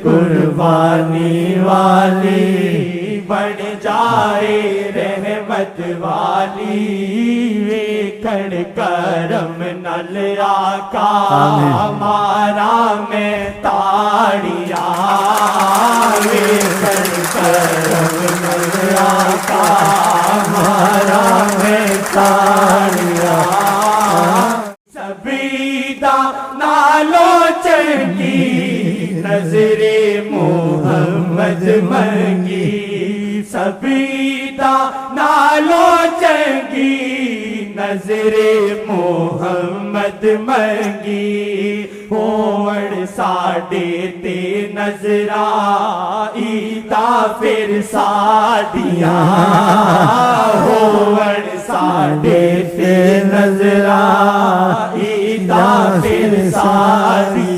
قربانی والی بن جائے رحمت والی ویکھن کرم نال آقا ہمارا میں تاڑیاں ویکھن کرم نال آقا ہمارا میں تاڑیاں سبیدہ نالو چنگی نظر محمد منگی سبیدہ نالو چنگی نظر محمد منگی ہوڑ ساڈے تے نظرہ ایدہ پھر ساڈیاں ہوڑ ساڈے تے نظرہ ایدہ پھر ساڈیاں